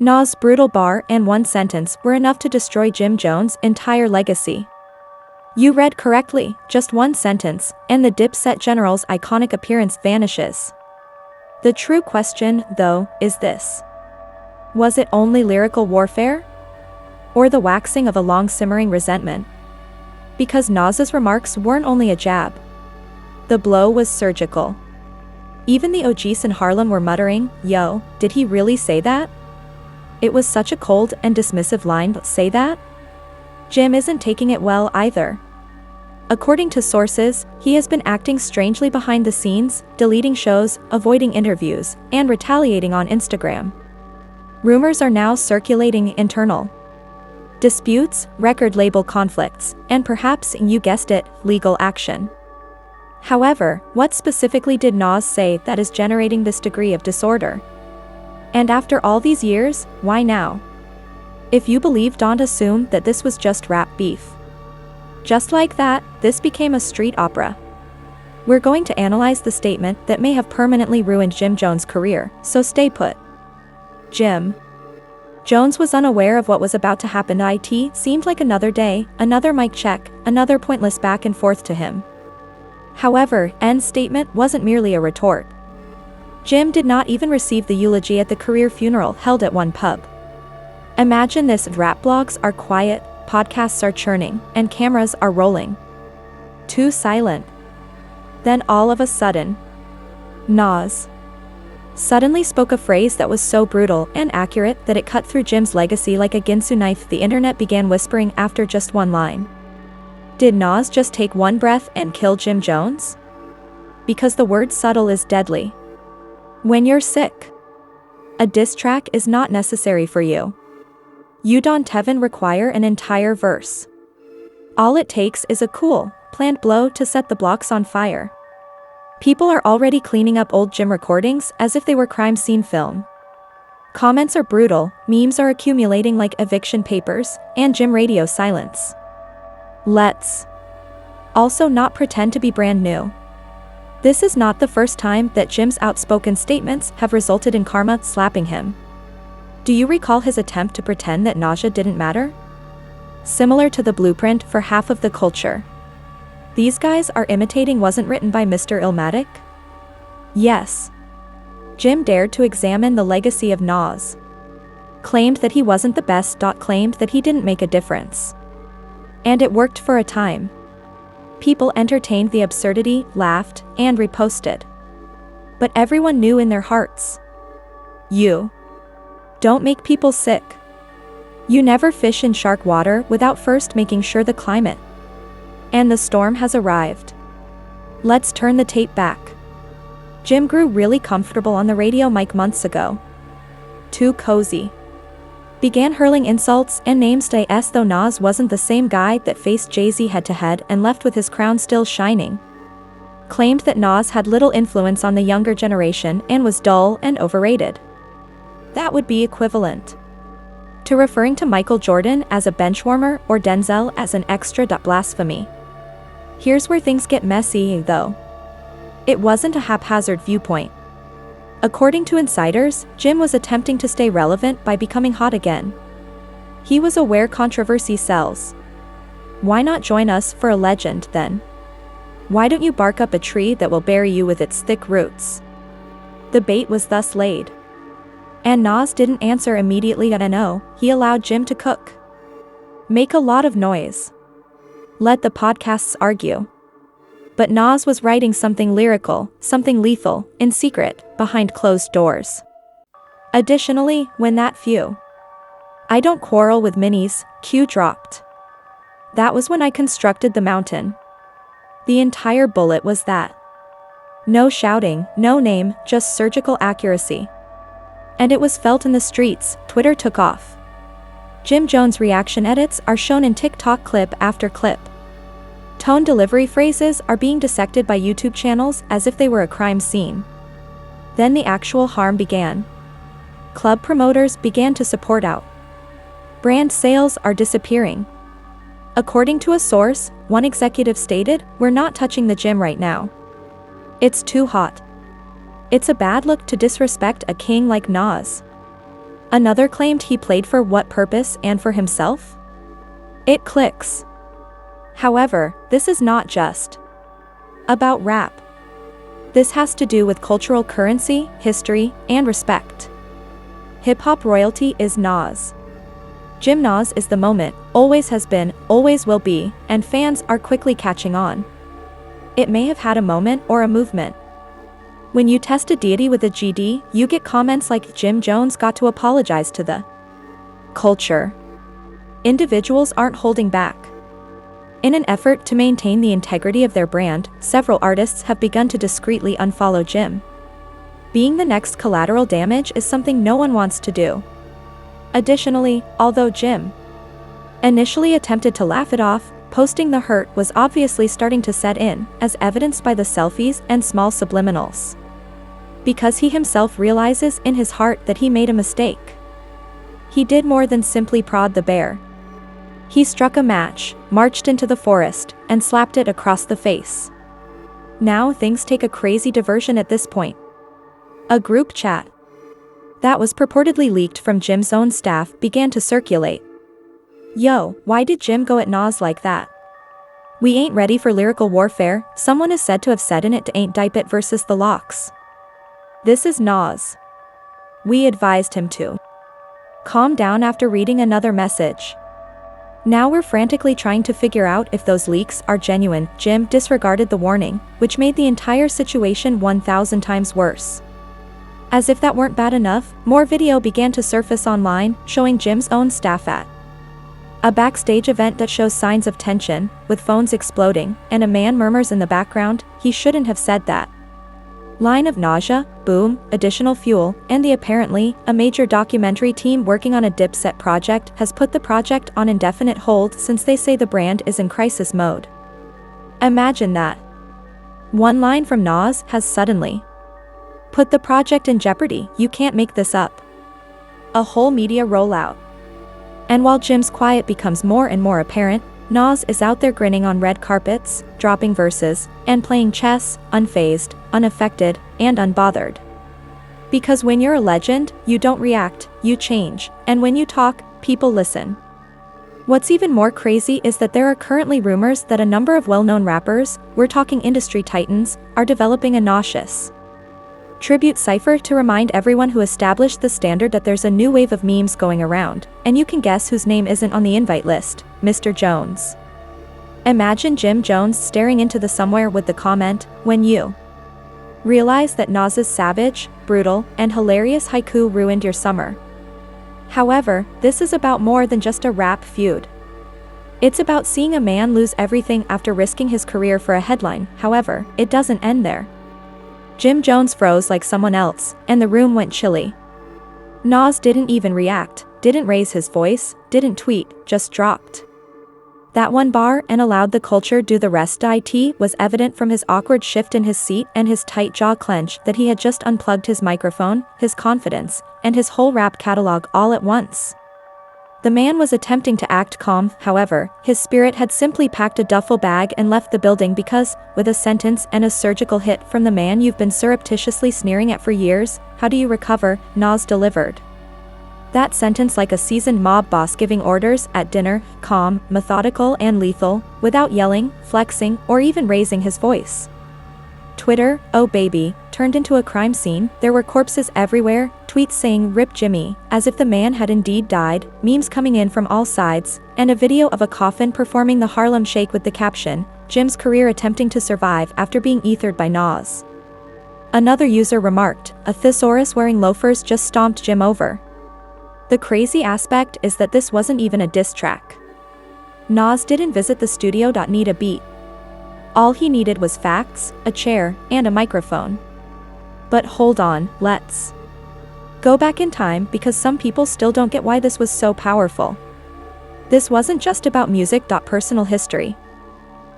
Nas' brutal bar and one sentence were enough to destroy Jim Jones' entire legacy. You read correctly, just one sentence, and the Dipset General's iconic appearance vanishes. The true question, though, is this. Was it only lyrical warfare? Or the waxing of a long-simmering resentment? Because Nas's remarks weren't only a jab. The blow was surgical. Even the OGs in Harlem were muttering, "Yo, did he really say that? It was such a cold and dismissive line, but say that?" Jim isn't taking it well either. According to sources, he has been acting strangely behind the scenes, deleting shows, avoiding interviews, and retaliating on Instagram. Rumors are now circulating internal disputes, record label conflicts, and perhaps, you guessed it, legal action. However, what specifically did Nas say that is generating this degree of disorder? And after all these years, why now? If you believe, don't assume that this was just rap beef. Just like that, this became a street opera. We're going to analyze the statement that may have permanently ruined Jim Jones' career, so stay put. Jim Jones was unaware of what was about to happen. It seemed like another day, another mic check, another pointless back and forth to him. However, N's statement wasn't merely a retort. Jim did not even receive the eulogy at the career funeral held at one pub. Imagine this: rap blogs are quiet, podcasts are churning, and cameras are rolling. Too silent. Then all of a sudden, Nas suddenly spoke a phrase that was so brutal and accurate that it cut through Jim's legacy like a Ginsu knife. The internet began whispering after just one line. Did Nas just take one breath and kill Jim Jones? Because the word subtle is deadly. When you're sick, a diss track is not necessary for you. You don't even require an entire verse. All it takes is a cool, planned blow to set the blocks on fire. People are already cleaning up old Jim recordings as if they were crime scene film. Comments are brutal, memes are accumulating like eviction papers, and Jim radio silence. Let's also not pretend to be brand new. This is not the first time that Jim's outspoken statements have resulted in karma slapping him. Do you recall his attempt to pretend that nausea didn't matter? Similar to the blueprint for half of the culture these guys are imitating wasn't written by Mr. Illmatic? Yes. Jim dared to examine the legacy of Nas. Claimed that he wasn't the best. Claimed that he didn't make a difference. And it worked for a time. People entertained the absurdity, laughed, and reposted. But everyone knew in their hearts. You don't make people sick. You never fish in shark water without first making sure the climate and the storm has arrived. Let's turn the tape back. Jim grew really comfortable on the radio mic months ago. Too cozy. Began hurling insults and names to us, though Nas wasn't the same guy that faced Jay-Z head-to-head and left with his crown still shining. Claimed that Nas had little influence on the younger generation and was dull and overrated. That would be equivalent to referring to Michael Jordan as a benchwarmer or Denzel as an extra. Blasphemy. Here's where things get messy, though. It wasn't a haphazard viewpoint. According to insiders, Jim was attempting to stay relevant by becoming hot again. He was aware controversy sells. Why not join us for a legend, then? Why don't you bark up a tree that will bury you with its thick roots? The bait was thus laid. And Nas didn't answer immediately. No, he allowed Jim to cook. Make a lot of noise. Let the podcasts argue. But Nas was writing something lyrical, something lethal, in secret, behind closed doors. Additionally, when that few "I don't quarrel with minis" cue dropped. That was when I constructed the mountain. The entire bullet was that. No shouting, no name, just surgical accuracy. And it was felt in the streets. Twitter took off. Jim Jones' reaction edits are shown in TikTok clip after clip. Tone delivery phrases are being dissected by YouTube channels as if they were a crime scene. Then the actual harm began. Club promoters began to support out. Brand sales are disappearing. According to a source, one executive stated, "We're not touching the gym right now. It's too hot. It's a bad look to disrespect a king like Nas." Another claimed he played for what purpose and for himself? It clicks. However, this is not just about rap. This has to do with cultural currency, history, and respect. Hip-hop royalty is Nas. Jim Nas is the moment, always has been, always will be, and fans are quickly catching on. It may have had a moment or a movement. When you test a deity with a GD, you get comments like Jim Jones got to apologize to the culture. Individuals aren't holding back. In an effort to maintain the integrity of their brand, several artists have begun to discreetly unfollow Jim. Being the next collateral damage is something no one wants to do. Additionally, although Jim initially attempted to laugh it off, posting the hurt was obviously starting to set in, as evidenced by the selfies and small subliminals. Because he himself realizes in his heart that he made a mistake. He did more than simply prod the bear. He struck a match, marched into the forest, and slapped it across the face. Now things take a crazy diversion at this point. A group chat that was purportedly leaked from Jim's own staff began to circulate. Yo, why did Jim go at Nas like that? We ain't ready for lyrical warfare, someone is said to have said in it to ain't dipe it versus the locks. This is Nas. We advised him to calm down after reading another message. Now we're frantically trying to figure out if those leaks are genuine. Jim disregarded the warning, which made the entire situation 1,000 times worse. As if that weren't bad enough, more video began to surface online, showing Jim's own staff at a backstage event that shows signs of tension, with phones exploding, and a man murmurs in the background, "He shouldn't have said that." Line of nausea, boom, additional fuel, and the apparently, a major documentary team working on a Dipset project has put the project on indefinite hold since they say the brand is in crisis mode. Imagine that. One line from Nas has suddenly put the project in jeopardy. You can't make this up. A whole media rollout. And while Jim's quiet becomes more and more apparent, Nas is out there grinning on red carpets, dropping verses, and playing chess, unfazed, unaffected, and unbothered. Because when you're a legend, you don't react, you change, and when you talk, people listen. What's even more crazy is that there are currently rumors that a number of well-known rappers, we're talking industry titans, are developing a nauseous tribute cipher to remind everyone who established the standard that there's a new wave of memes going around, and you can guess whose name isn't on the invite list, Mr. Jones. Imagine Jim Jones staring into the somewhere with the comment, "When you realize that Nas's savage, brutal, and hilarious haiku ruined your summer." However, this is about more than just a rap feud. It's about seeing a man lose everything after risking his career for a headline. However, it doesn't end there. Jim Jones froze like someone else, and the room went chilly. Nas didn't even react, didn't raise his voice, didn't tweet, just dropped that one bar and allowed the culture do the rest. It was evident from his awkward shift in his seat and his tight jaw clench that he had just unplugged his microphone, his confidence, and his whole rap catalog all at once. The man was attempting to act calm, however, his spirit had simply packed a duffel bag and left the building because, with a sentence and a surgical hit from the man you've been surreptitiously sneering at for years, how do you recover, Nas delivered. That sentence like a seasoned mob boss giving orders at dinner, calm, methodical and lethal, without yelling, flexing, or even raising his voice. Twitter, oh baby, turned into a crime scene. There were corpses everywhere, tweets saying "Rip Jimmy," as if the man had indeed died, memes coming in from all sides, and a video of a coffin performing the Harlem Shake with the caption, "Jim's career attempting to survive after being ethered by Nas." Another user remarked, "A thesaurus wearing loafers just stomped Jim over." The crazy aspect is that this wasn't even a diss track. Nas didn't visit the studio. Need a beat. All he needed was facts, a chair, and a microphone. But hold on, let's go back in time because some people still don't get why this was so powerful. This wasn't just about music. Personal history.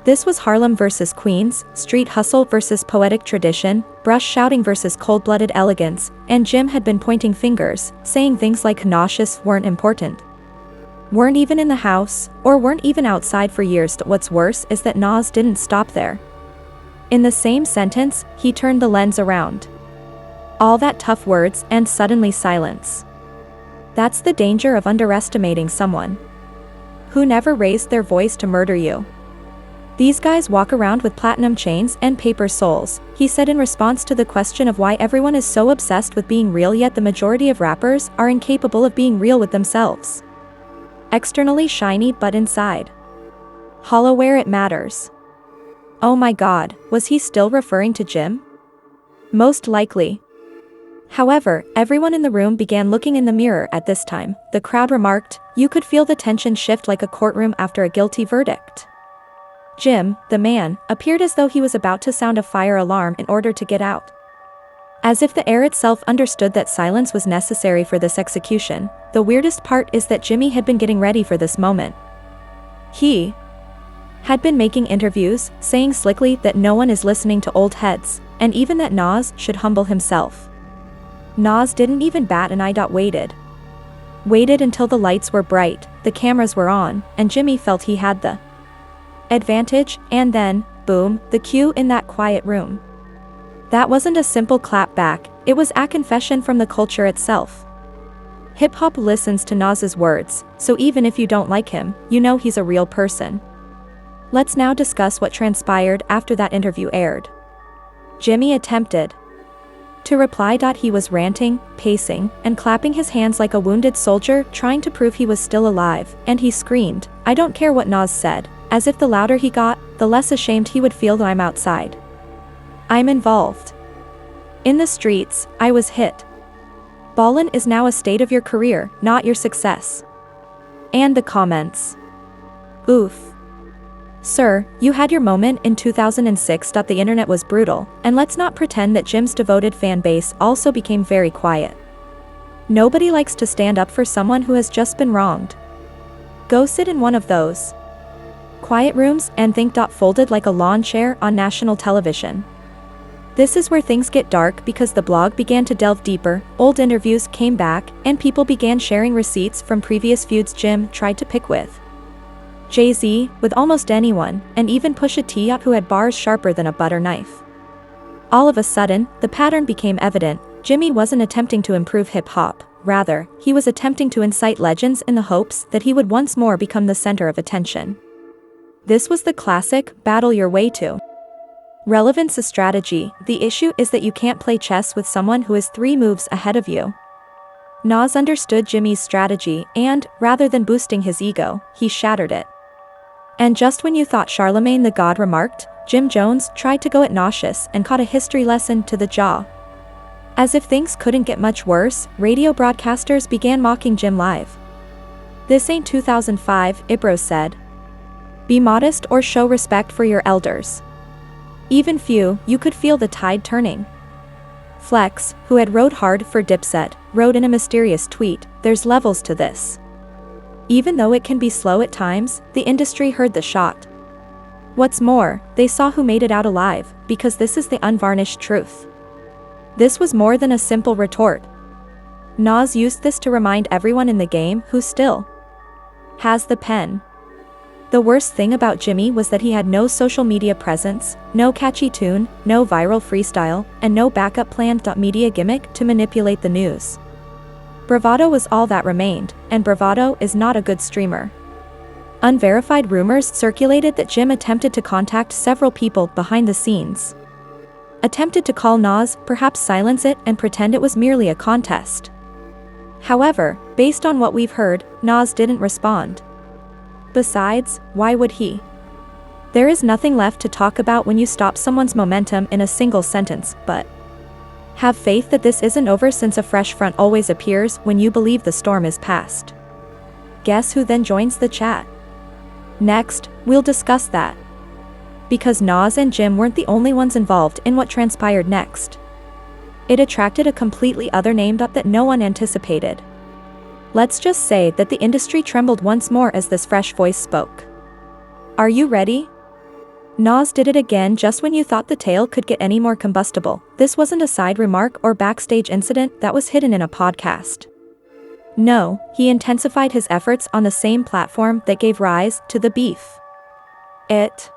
This was Harlem versus Queens, street hustle versus poetic tradition, brush shouting versus cold-blooded elegance, and Jim had been pointing fingers, saying things like nauseous weren't important, weren't even in the house, or weren't even outside for years. What's worse is that Nas didn't stop there. In the same sentence, he turned the lens around. All that tough words and suddenly silence. That's the danger of underestimating someone who never raised their voice to murder you. These guys walk around with platinum chains and paper soles, he said in response to the question of why everyone is so obsessed with being real, yet the majority of rappers are incapable of being real with themselves. Externally shiny but inside hollow where it matters. Oh my god, was he still referring to Jim? Most likely. However, everyone in the room began looking in the mirror at this time. The crowd remarked. You could feel the tension shift like a courtroom after a guilty verdict. Jim, the man, appeared as though he was about to sound a fire alarm in order to get out. As if the air itself understood that silence was necessary for this execution. The weirdest part is that Jimmy had been getting ready for this moment. He had been making interviews, saying slickly that no one is listening to old heads, and even that Nas should humble himself. Nas didn't even bat an eye. Waited until the lights were bright, the cameras were on, and Jimmy felt he had the advantage, and then, boom, the cue in that quiet room. That wasn't a simple clap back, it was a confession from the culture itself. Hip-hop listens to Nas's words, so even if you don't like him, you know he's a real person. Let's now discuss what transpired after that interview aired. Jimmy attempted to reply. He was ranting, pacing, and clapping his hands like a wounded soldier trying to prove he was still alive, and he screamed, "I don't care what Nas said," as if the louder he got, the less ashamed he would feel that I'm outside. I'm involved in the streets, I was hit. Ballin' is now a state of your career, not your success. And the comments. Oof. Sir, you had your moment in 2006. The internet was brutal, and let's not pretend that Jim's devoted fan base also became very quiet. Nobody likes to stand up for someone who has just been wronged. Go sit in one of those quiet rooms and think. Folded like a lawn chair on national television. This is where things get dark because the blog began to delve deeper, old interviews came back, and people began sharing receipts from previous feuds Jim tried to pick with Jay-Z, with almost anyone, and even Pusha T, who had bars sharper than a butter knife. All of a sudden, the pattern became evident. Jimmy wasn't attempting to improve hip-hop, rather, he was attempting to incite legends in the hopes that he would once more become the center of attention. This was the classic, battle your way to relevance strategy. The issue is that you can't play chess with someone who is 3 moves ahead of you. Nas understood Jimmy's strategy and, rather than boosting his ego, he shattered it. And just when you thought Charlemagne the God remarked, Jim Jones tried to go at nauseous and caught a history lesson to the jaw. As if things couldn't get much worse, radio broadcasters began mocking Jim live. This ain't 2005, Ibro said. Be modest or show respect for your elders. Even few, you could feel the tide turning. Flex, who had rode hard for Dipset, wrote in a mysterious tweet, "There's levels to this." Even though it can be slow at times, the industry heard the shot. What's more, they saw who made it out alive, because this is the unvarnished truth. This was more than a simple retort. Nas used this to remind everyone in the game who still has the pen. The worst thing about Jimmy was that he had no social media presence, no catchy tune, no viral freestyle, and no backup plan. Media gimmick to manipulate the news. Bravado was all that remained, and bravado is not a good streamer. Unverified rumors circulated that Jim attempted to contact several people behind the scenes. Attempted to call Nas, perhaps silence it and pretend it was merely a contest. However, based on what we've heard, Nas didn't respond. Besides, why would he? There is nothing left to talk about when you stop someone's momentum in a single sentence, but have faith that this isn't over, since a fresh front always appears when you believe the storm is past. Guess who then joins the chat? Next, we'll discuss that. Because Nas and Jim weren't the only ones involved in what transpired next. It attracted a completely other name that no one anticipated. Let's just say that the industry trembled once more as this fresh voice spoke. Are you ready? Nas did it again just when you thought the tale could get any more combustible. This wasn't a side remark or backstage incident that was hidden in a podcast. No, he intensified his efforts on the same platform that gave rise to the beef. It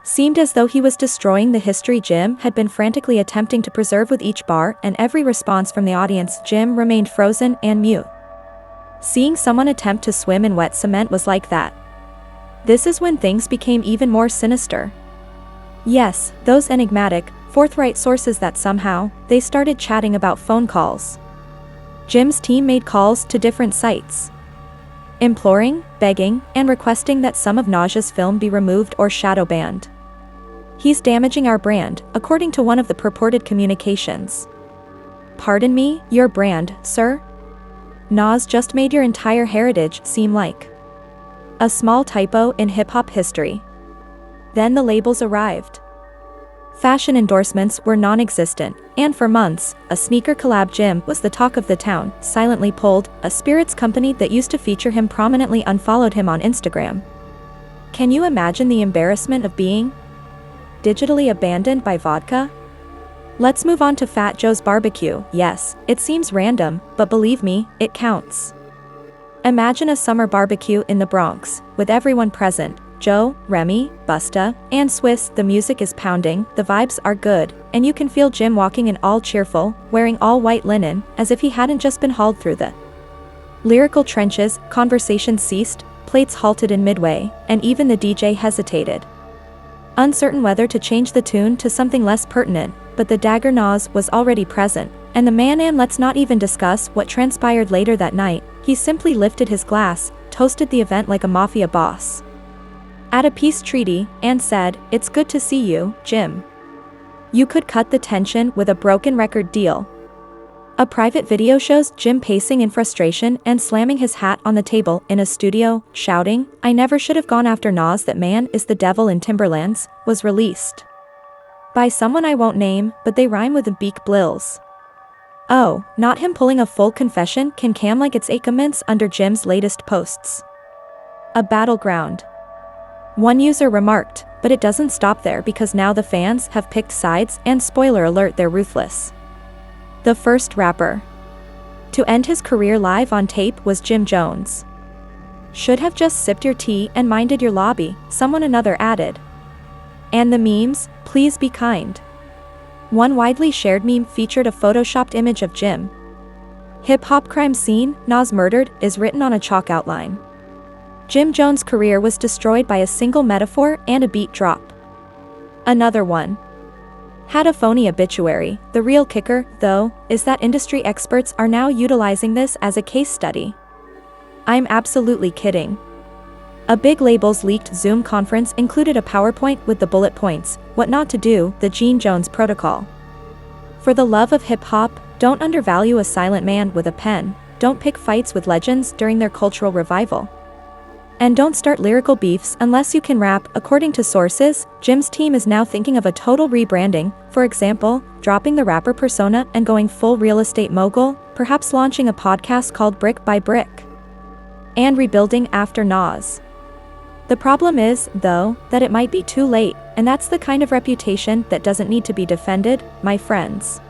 seemed as though he was destroying the history Jim had been frantically attempting to preserve with each bar and every response from the audience. Jim remained frozen and mute. Seeing someone attempt to swim in wet cement was like that. This is when things became even more sinister. Yes, those enigmatic, forthright sources that somehow, they started chatting about phone calls. Jim's team made calls to different sites, imploring, begging, and requesting that some of Naj's film be removed or shadow banned. He's damaging our brand, according to one of the purported communications. Pardon me, your brand, sir? Nas just made your entire heritage seem like a small typo in hip-hop history. Then the labels arrived. Fashion endorsements were non-existent, and for months, a sneaker collab Jim was the talk of the town, silently pulled. A spirits company that used to feature him prominently unfollowed him on Instagram. Can you imagine the embarrassment of being digitally abandoned by vodka? Let's move on to Fat Joe's barbecue. Yes, it seems random, but believe me, it counts. Imagine a summer barbecue in the Bronx, with everyone present. Joe, Remy, Busta, and Swiss. The music is pounding, the vibes are good, and you can feel Jim walking in all cheerful, wearing all white linen, as if he hadn't just been hauled through the lyrical trenches. Conversations ceased, plates halted in midway, and even the DJ hesitated, uncertain whether to change the tune to something less pertinent, but the dagger Nas was already present, and the man. And let's not even discuss what transpired later that night. He simply lifted his glass, toasted the event like a mafia boss at a peace treaty, and said, "It's good to see you, Jim." You could cut the tension with a broken record deal. A private video shows Jim pacing in frustration and slamming his hat on the table in a studio, shouting, "I never should have gone after Nas. That man is the devil in Timberlands," was released by someone I won't name, but they rhyme with the Beak Blills. Oh, not him pulling a full confession. Can cam like it's 8 comments under Jim's latest posts. A battleground. One user remarked, but it doesn't stop there because now the fans have picked sides, and spoiler alert, they're ruthless. The first rapper to end his career live on tape was Jim Jones. Should have just sipped your tea and minded your lobby, someone another added. And the memes, please be kind. One widely shared meme featured a photoshopped image of Jim. Hip-hop crime scene, Nas murdered, is written on a chalk outline. Jim Jones' career was destroyed by a single metaphor and a beat drop. Another one had a phony obituary. The real kicker, though, is that industry experts are now utilizing this as a case study. I'm absolutely kidding. A big label's leaked Zoom conference included a PowerPoint with the bullet points, what not to do, the Gene Jones protocol. For the love of hip-hop, don't undervalue a silent man with a pen, don't pick fights with legends during their cultural revival. And don't start lyrical beefs unless you can rap. According to sources, Jim's team is now thinking of a total rebranding, for example, dropping the rapper persona and going full real estate mogul, perhaps launching a podcast called Brick by Brick, and rebuilding after Nas. The problem is, though, that it might be too late, and that's the kind of reputation that doesn't need to be defended, my friends.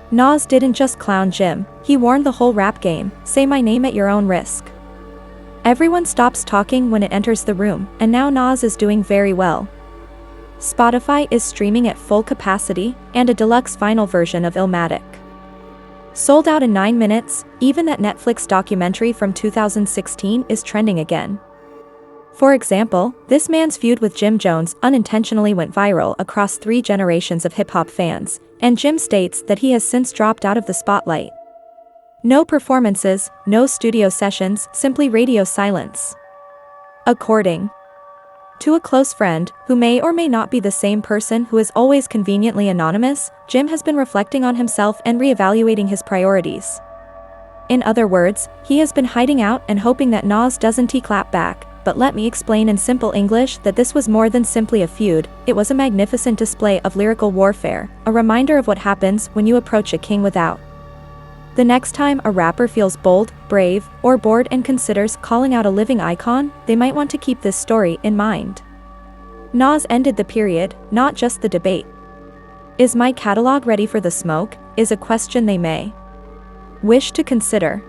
Nas didn't just clown Jim, he warned the whole rap game, say my name at your own risk. Everyone stops talking when it enters the room, and now Nas is doing very well. Spotify is streaming at full capacity, and a deluxe vinyl version of Illmatic sold out in 9 minutes. Even that Netflix documentary from 2016 is trending again. For example, this man's feud with Jim Jones unintentionally went viral across 3 generations of hip-hop fans, and Jim states that he has since dropped out of the spotlight. No performances, no studio sessions, simply radio silence. According to a close friend, who may or may not be the same person who is always conveniently anonymous, Jim has been reflecting on himself and reevaluating his priorities. In other words, he has been hiding out and hoping that Nas doesn't clap back. But let me explain in simple English that this was more than simply a feud, it was a magnificent display of lyrical warfare, a reminder of what happens when you approach a king without. The next time a rapper feels bold, brave, or bored and considers calling out a living icon, they might want to keep this story in mind. Nas ended the period, not just the debate. Is my catalog ready for the smoke? Is a question they may wish to consider.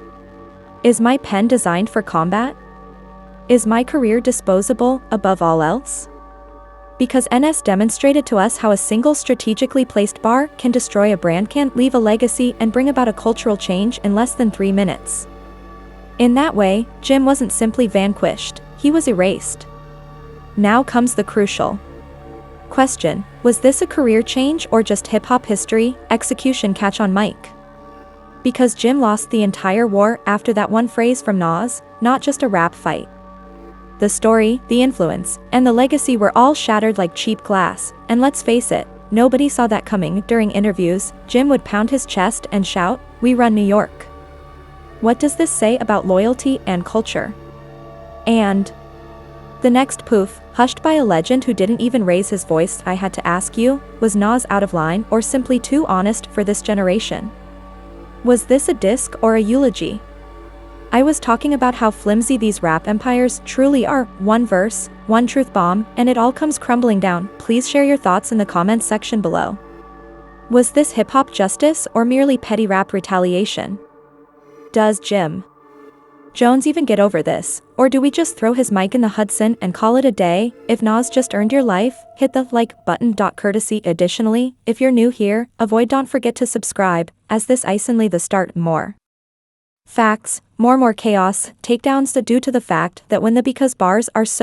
Is my pen designed for combat? Is my career disposable, above all else? Because NS demonstrated to us how a single strategically placed bar can destroy a brand, can leave a legacy and bring about a cultural change in less than 3 minutes. In that way, Jim wasn't simply vanquished, he was erased. Now comes the crucial question: was this a career change or just hip-hop history, execution catch on mic? Because Jim lost the entire war after that one phrase from Nas, not just a rap fight. The story, the influence, and the legacy were all shattered like cheap glass, and let's face it, nobody saw that coming. During interviews, Jim would pound his chest and shout, "We run New York." What does this say about loyalty and culture? And the next poof, hushed by a legend who didn't even raise his voice. I had to ask you, was Nas out of line or simply too honest for this generation? Was this a diss or a eulogy? I was talking about how flimsy these rap empires truly are. One verse, one truth bomb, and it all comes crumbling down. Please share your thoughts in the comments section below. Was this hip-hop justice or merely petty rap retaliation? Does Jim Jones even get over this, or do we just throw his mic in the Hudson and call it a day? If Nas just earned your life, hit the like button. Courtesy. Additionally, if you're new here, don't forget to subscribe, as this is only the start. More facts, more chaos, takedowns due to the fact that when the because bars are so